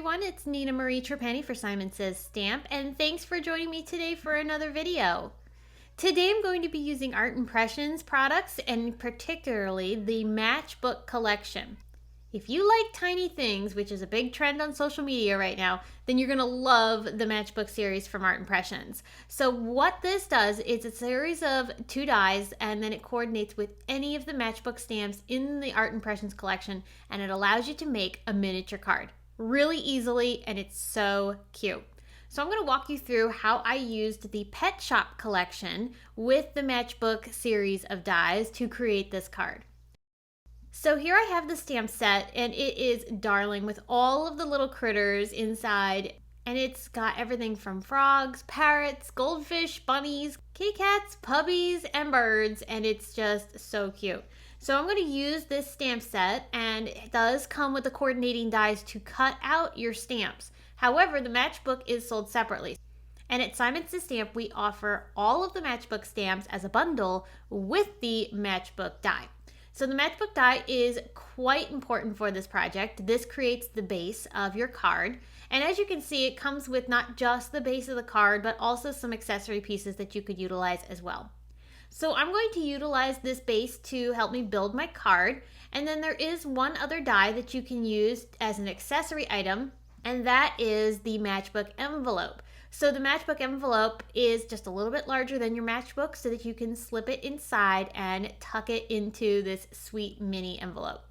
everyone, it's Nina Marie Trapani for Simon Says Stamp, and thanks for joining me today for another video. Today I'm going to be using Art Impressions products, and particularly the Matchbook collection. If you like tiny things, which is a big trend on social media right now, then you're going to love the Matchbook series from Art Impressions. So what this does is a series of 2 dies, and then it coordinates with any of the Matchbook stamps in the Art Impressions collection, and it allows you to make a miniature card really easily, and it's so cute. So I'm going to walk you through how I used the Pet Shop collection with the Matchbook series of dies to create this card. So here I have the stamp set, and it is darling with all of the little critters inside, and it's got everything from frogs, parrots, goldfish, bunnies, kitty cats, puppies, and birds, and it's just so cute. So I'm going to use this stamp set, and it does come with the coordinating dies to cut out your stamps. However, the Matchbook is sold separately. And at Simon Says Stamp, we offer all of the Matchbook stamps as a bundle with the Matchbook die. So the Matchbook die is quite important for this project. This creates the base of your card. And as you can see, it comes with not just the base of the card, but also some accessory pieces that you could utilize as well. So I'm going to utilize this base to help me build my card. And then there is one other die that you can use as an accessory item, and that is the Matchbook envelope. So the Matchbook envelope is just a little bit larger than your Matchbook so that you can slip it inside and tuck it into this sweet mini envelope.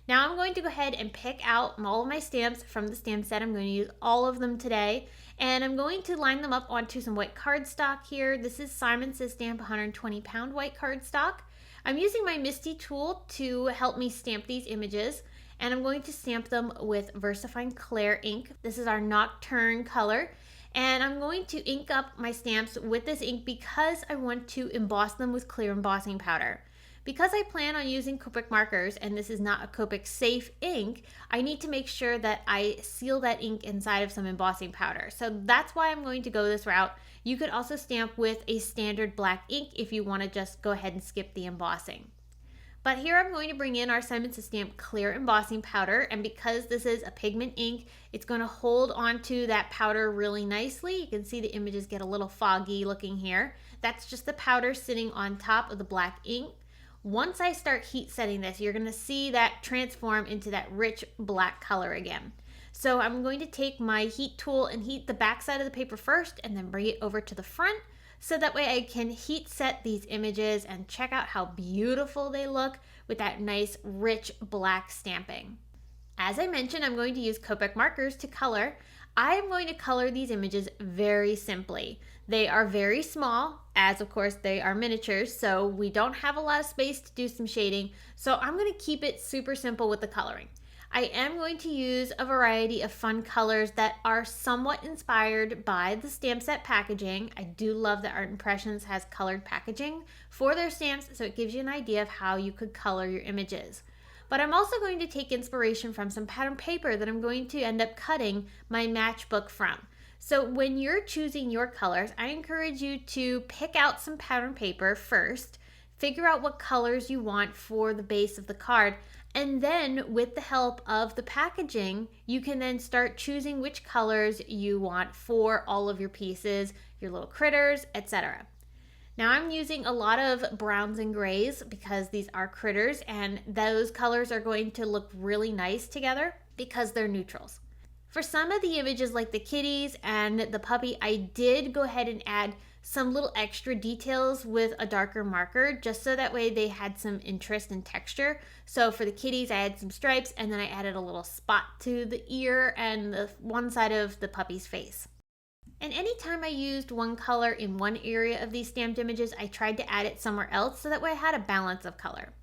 Now I'm going to go ahead and pick out all of my stamps from the stamp set. I'm going to use all of them today, and I'm going to line them up onto some white cardstock here. This is Simon Says Stamp 120 pound white cardstock. I'm using my Misty tool to help me stamp these images, and I'm going to stamp them with VersaFine Clair ink. This is our Nocturne color, and I'm going to ink up my stamps with this ink because I want to emboss them with clear embossing powder. Because I plan on using Copic markers, and this is not a Copic safe ink, I need to make sure that I seal that ink inside of some embossing powder. So that's why I'm going to go this route. You could also stamp with a standard black ink if you want to just go ahead and skip the embossing. But here I'm going to bring in our Simon Says Stamp clear embossing powder, and because this is a pigment ink, it's going to hold onto that powder really nicely. You can see the images get a little foggy looking here. That's just the powder sitting on top of the black ink. Once I start heat setting this, you're going to see that transform into that rich black color again. So I'm going to take my heat tool and heat the back side of the paper first, and then bring it over to the front, so that way I can heat set these images and check out how beautiful they look with that nice rich black stamping. As I mentioned, I'm going to use Copic markers to color. I am going to color these images very simply. They are very small, as of course they are miniatures, so we don't have a lot of space to do some shading, so I'm going to keep it super simple with the coloring. I am going to use a variety of fun colors that are somewhat inspired by the stamp set packaging. I do love that Art Impressions has colored packaging for their stamps, so it gives you an idea of how you could color your images. But I'm also going to take inspiration from some pattern paper that I'm going to end up cutting my Matchbook from. So when you're choosing your colors, I encourage you to pick out some pattern paper first, figure out what colors you want for the base of the card, and then with the help of the packaging, you can then start choosing which colors you want for all of your pieces, your little critters, etc. Now I'm using a lot of browns and grays because these are critters, and those colors are going to look really nice together because they're neutrals. For some of the images like the kitties and the puppy, I did go ahead and add some little extra details with a darker marker just so that way they had some interest and texture. So for the kitties, I had some stripes, and then I added a little spot to the ear and the one side of the puppy's face. And anytime I used one color in one area of these stamped images, I tried to add it somewhere else so that way I had a balance of color.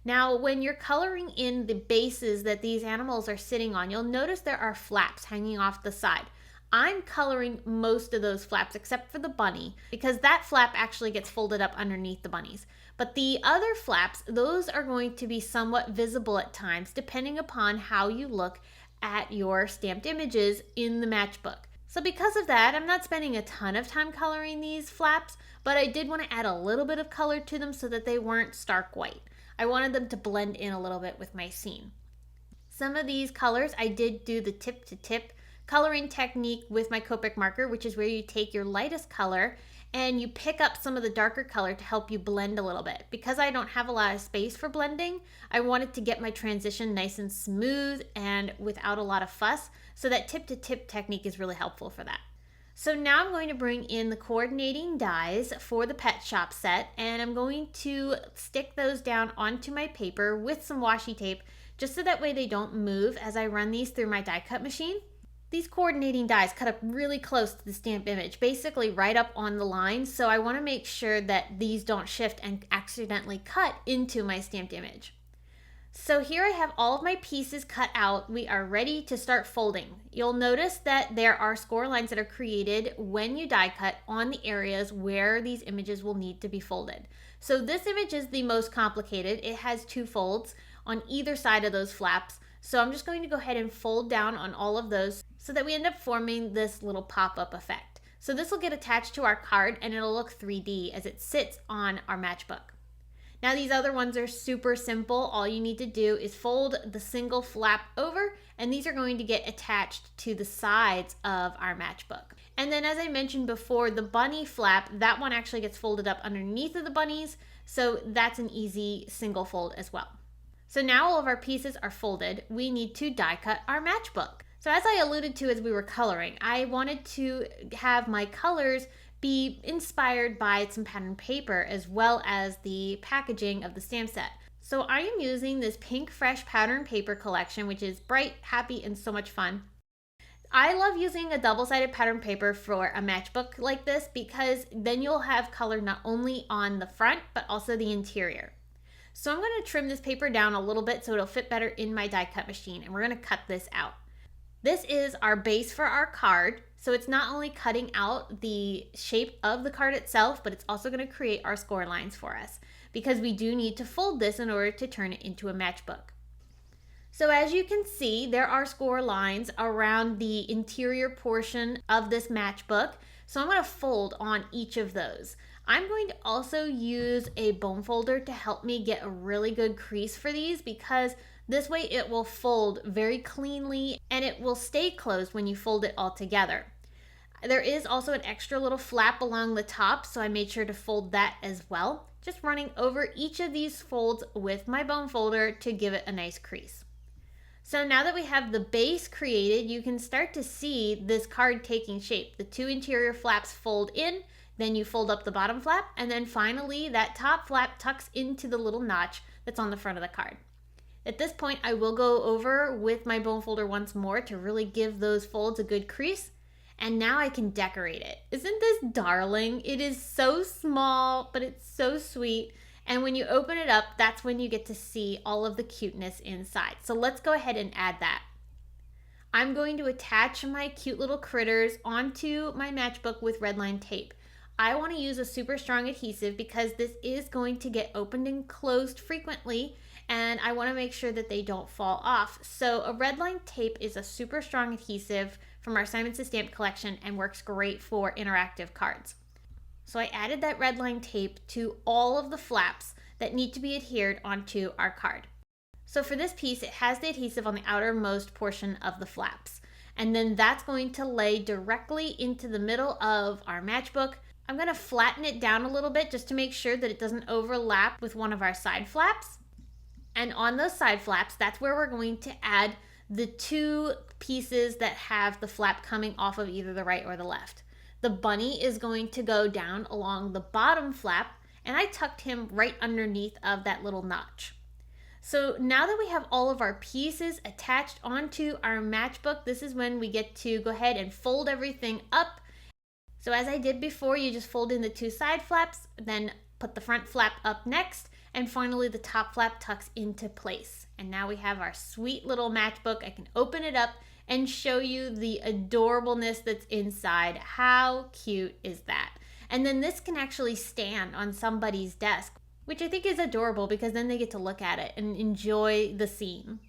Now, when you're coloring in the bases that these animals are sitting on, you'll notice there are flaps hanging off the side. I'm coloring most of those flaps except for the bunny, because that flap actually gets folded up underneath the bunnies. But the other flaps, those are going to be somewhat visible at times depending upon how you look at your stamped images in the Matchbook. So because of that, I'm not spending a ton of time coloring these flaps, but I did want to add a little bit of color to them so that they weren't stark white. I wanted them to blend in a little bit with my scene. Some of these colors, I did do the tip to tip coloring technique with my Copic marker, which is where you take your lightest color and you pick up some of the darker color to help you blend a little bit. Because I don't have a lot of space for blending, I wanted to get my transition nice and smooth and without a lot of fuss, so that tip to tip technique is really helpful for that. So now I'm going to bring in the coordinating dies for the Pet Shop set, and I'm going to stick those down onto my paper with some washi tape, just so that way they don't move as I run these through my die cut machine. These coordinating dies cut up really close to the stamped image, basically right up on the line, so I want to make sure that these don't shift and accidentally cut into my stamped image. So here I have all of my pieces cut out. We are ready to start folding. You'll notice that there are score lines that are created when you die cut on the areas where these images will need to be folded. So this image is the most complicated. It has 2 folds on either side of those flaps. So I'm just going to go ahead and fold down on all of those so that we end up forming this little pop-up effect. So this will get attached to our card and it'll look 3D as it sits on our matchbook. Now these other ones are super simple. All you need to do is fold the single flap over, and these are going to get attached to the sides of our matchbook. And then as I mentioned before, the bunny flap, that one actually gets folded up underneath of the bunnies, so that's an easy single fold as well. So now all of our pieces are folded. We need to die cut our matchbook. So as I alluded to as we were coloring, I wanted to have my colors be inspired by some pattern paper as well as the packaging of the stamp set. So I am using this Pinkfresh pattern paper collection, which is bright, happy, and so much fun. I love using a double-sided pattern paper for a matchbook like this because then you'll have color not only on the front but also the interior. So I'm going to trim this paper down a little bit so it'll fit better in my die cut machine, and we're going to cut this out. This is our base for our card, so it's not only cutting out the shape of the card itself, but it's also going to create our score lines for us, because we do need to fold this in order to turn it into a matchbook. So as you can see, there are score lines around the interior portion of this matchbook, so I'm going to fold on each of those. I'm going to also use a bone folder to help me get a really good crease for these, because this way it will fold very cleanly and it will stay closed when you fold it all together. There is also an extra little flap along the top, so I made sure to fold that as well, just running over each of these folds with my bone folder to give it a nice crease. So now that we have the base created, you can start to see this card taking shape. The 2 interior flaps fold in, then you fold up the bottom flap, and then finally that top flap tucks into the little notch that's on the front of the card. At this point, I will go over with my bone folder once more to really give those folds a good crease. And now I can decorate it. Isn't this darling? It is so small, but it's so sweet. And when you open it up, that's when you get to see all of the cuteness inside. So let's go ahead and add that. I'm going to attach my cute little critters onto my matchbook with red line tape. I want to use a super strong adhesive because this is going to get opened and closed frequently, and I want to make sure that they don't fall off. So a red line tape is a super strong adhesive from our Simon Says Stamp collection and works great for interactive cards. So I added that red line tape to all of the flaps that need to be adhered onto our card. So for this piece, it has the adhesive on the outermost portion of the flaps, and then that's going to lay directly into the middle of our matchbook. I'm going to flatten it down a little bit just to make sure that it doesn't overlap with one of our side flaps. And on those side flaps, that's where we're going to add the 2 pieces that have the flap coming off of either the right or the left. The bunny is going to go down along the bottom flap, and I tucked him right underneath of that little notch. So now that we have all of our pieces attached onto our matchbook, this is when we get to go ahead and fold everything up. So as I did before, you just fold in the 2 side flaps, then put the front flap up next, and finally the top flap tucks into place. And now we have our sweet little matchbook. I can open it up and show you the adorableness that's inside. How cute is that? And then this can actually stand on somebody's desk, which I think is adorable because then they get to look at it and enjoy the scene.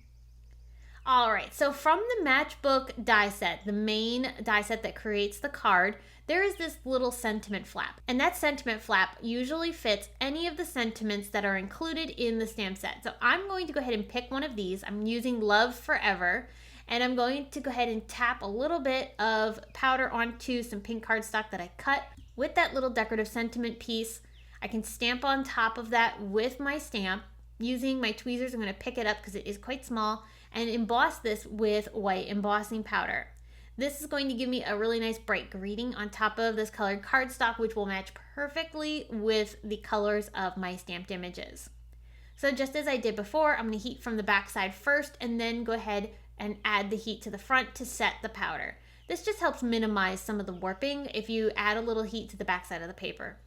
All right, so from the Matchbook die set, the main die set that creates the card, there is this little sentiment flap. And that sentiment flap usually fits any of the sentiments that are included in the stamp set. So I'm going to go ahead and pick one of these. I'm using Love Forever. And I'm going to go ahead and tap a little bit of powder onto some pink cardstock that I cut. With that little decorative sentiment piece, I can stamp on top of that with my stamp. Using my tweezers, I'm going to pick it up because it is quite small, and emboss this with white embossing powder. This is going to give me a really nice bright greeting on top of this colored cardstock, which will match perfectly with the colors of my stamped images. So just as I did before, I'm going to heat from the back side first and then go ahead and add the heat to the front to set the powder. This just helps minimize some of the warping if you add a little heat to the back side of the paper.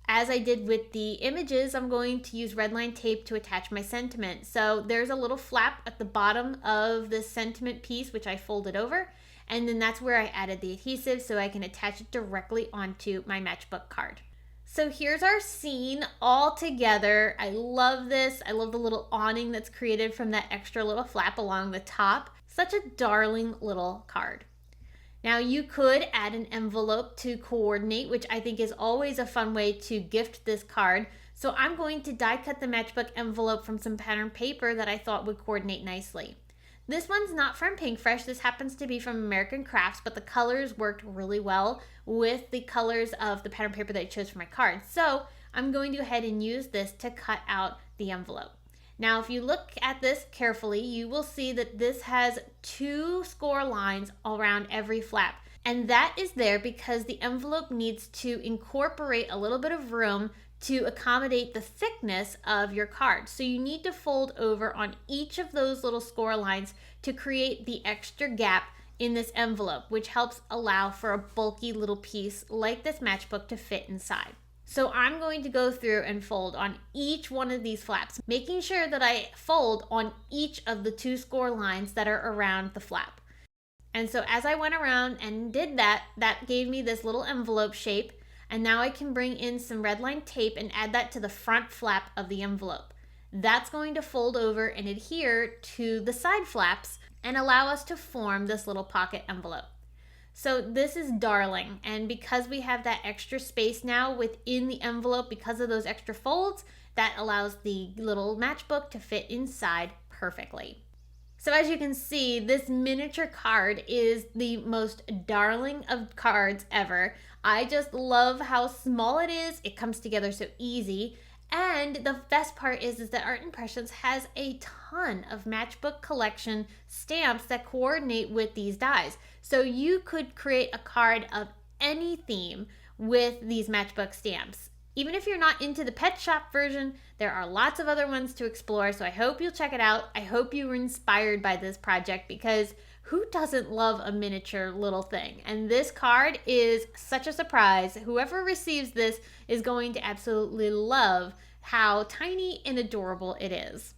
As I did with the images, I'm going to use redline tape to attach my sentiment. So there's a little flap at the bottom of this sentiment piece, which I folded over, and then that's where I added the adhesive so I can attach it directly onto my matchbook card. So here's our scene all together. I love this. I love the little awning that's created from that extra little flap along the top. Such a darling little card. Now you could add an envelope to coordinate, which I think is always a fun way to gift this card. So I'm going to die cut the matchbook envelope from some pattern paper that I thought would coordinate nicely. This one's not from Pinkfresh. This happens to be from American Crafts, but the colors worked really well with the colors of the pattern paper that I chose for my card. So I'm going to go ahead and use this to cut out the envelope. Now, if you look at this carefully, you will see that this has 2 score lines around every flap. And that is there because the envelope needs to incorporate a little bit of room to accommodate the thickness of your card. So you need to fold over on each of those little score lines to create the extra gap in this envelope, which helps allow for a bulky little piece like this matchbook to fit inside. So I'm going to go through and fold on each one of these flaps, making sure that I fold on each of the 2 score lines that are around the flap. And so as I went around and did that, that gave me this little envelope shape. And now I can bring in some redline tape and add that to the front flap of the envelope. That's going to fold over and adhere to the side flaps and allow us to form this little pocket envelope. So this is darling, and because we have that extra space now within the envelope because of those extra folds, that allows the little matchbook to fit inside perfectly. So as you can see, this miniature card is the most darling of cards ever. I just love how small it is. It comes together so easy. And the best part is that Art Impressions has a ton of matchbook collection stamps that coordinate with these dies. So you could create a card of any theme with these matchbook stamps. Even if you're not into the pet shop version, there are lots of other ones to explore. So I hope you'll check it out. I hope you were inspired by this project because who doesn't love a miniature little thing? And this card is such a surprise. Whoever receives this is going to absolutely love how tiny and adorable it is.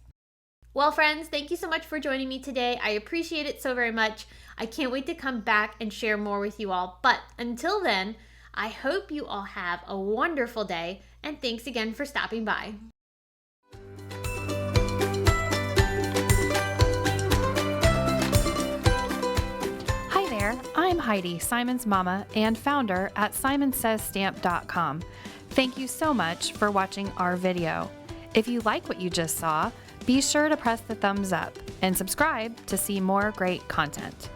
Well, friends, thank you so much for joining me today. I appreciate it so very much. I can't wait to come back and share more with you all. But until then, I hope you all have a wonderful day, and thanks again for stopping by. I'm Heidi, Simon's mama and founder at SimonsSaysStamp.com. Thank you so much for watching our video. If you like what you just saw, be sure to press the thumbs up and subscribe to see more great content.